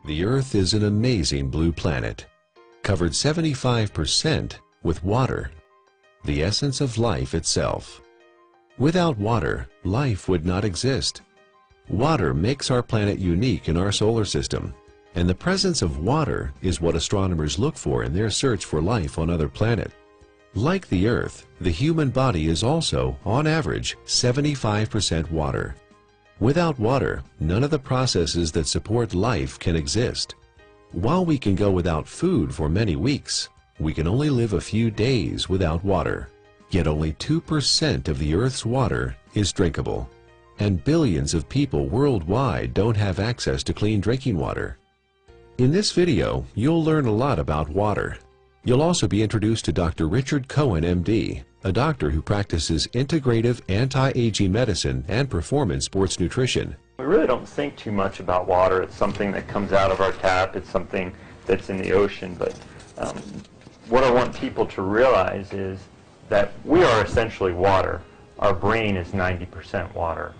The Earth is an amazing blue planet, covered 75% with water, the essence of life itself. Without water, life would not exist. Water makes our planet unique in our solar system, and the presence of water is what astronomers look for in their search for life on other planets. Like the Earth, the human body is also, on average, 75% water. Without water, none of the processes that support life can exist. While we can go without food for many weeks, we can only live a few days without water. Yet only 2% of the Earth's water is drinkable, and billions of people worldwide don't have access to clean drinking water. In this video, you'll learn a lot about water. You'll also be introduced to Dr. Richard Cohen, MD, a doctor who practices integrative anti-aging medicine and performance sports nutrition. We really don't think too much about water. It's something that comes out of our tap. It's something that's in the ocean. But what I want people to realize is that we are essentially water. Our brain is 90% water.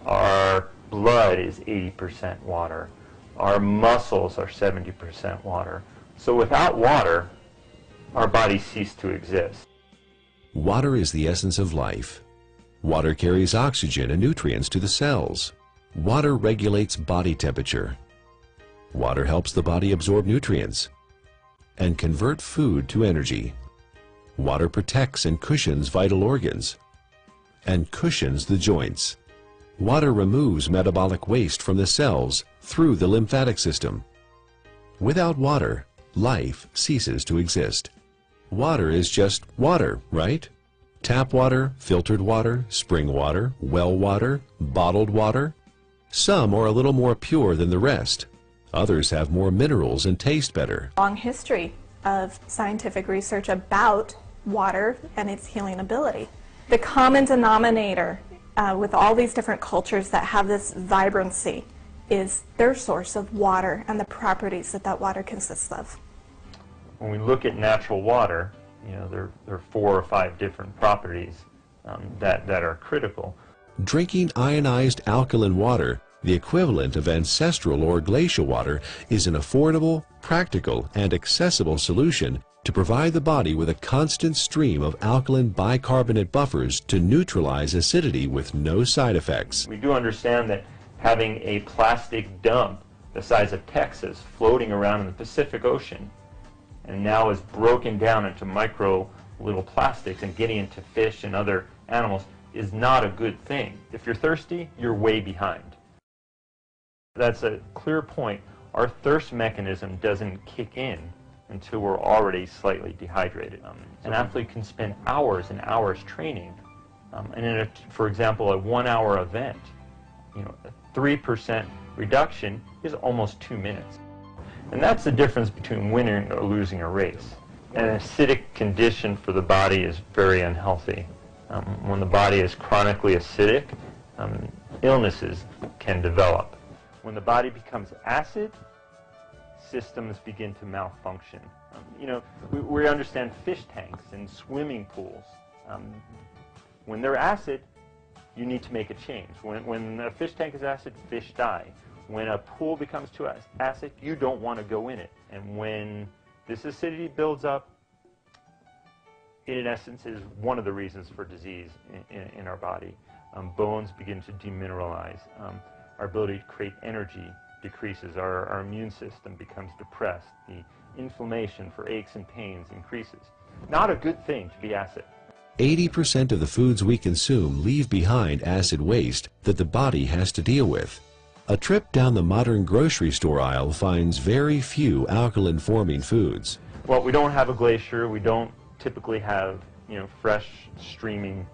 Our blood is 80% water. Our muscles are 70% water. So without water, our bodies cease to exist. Water is the essence of life. Water carries oxygen and nutrients to the cells. Water regulates body temperature. Water helps the body absorb nutrients and convert food to energy. Water protects and cushions vital organs and cushions the joints. Water removes metabolic waste from the cells through the lymphatic system. Without water, life ceases to exist. Water is just water, right? Tap water, filtered water, spring water, well water, bottled water. Some are a little more pure than the rest. Others have more minerals and taste better. Long history of scientific research about water and its healing ability. The common denominator with all these different cultures that have this vibrancy is their source of water and the properties that that water consists of. When we look at natural water, there are 4 or 5 different properties that are critical. Drinking ionized alkaline water, the equivalent of ancestral or glacial water, is an affordable, practical, and accessible solution to provide the body with a constant stream of alkaline bicarbonate buffers to neutralize acidity with no side effects. We do understand that having a plastic dump the size of Texas floating around in the Pacific Ocean and now is broken down into micro little plastics and getting into fish and other animals is not a good thing. If you're thirsty, you're way behind. That's a clear point. Our thirst mechanism doesn't kick in until we're already slightly dehydrated. An athlete can spend hours and hours training, and in for example, a 1-hour event, a 3% reduction is almost 2 minutes. And that's the difference between winning or losing a race. An acidic condition for the body is very unhealthy. When the body is chronically acidic, illnesses can develop. When the body becomes acid, systems begin to malfunction. We understand fish tanks and swimming pools. When they're acid, you need to make a change. When a fish tank is acid, fish die. When a pool becomes too acid, you don't want to go in it. And when this acidity builds up, it in essence is one of the reasons for disease in our body. Bones begin to demineralize. Our ability to create energy decreases. Our immune system becomes depressed. The inflammation for aches and pains increases. Not a good thing to be acid. 80% of the foods we consume leave behind acid waste that the body has to deal with. A trip down the modern grocery store aisle finds very few alkaline-forming foods. Well, we don't have a glacier. We don't typically have, fresh streaming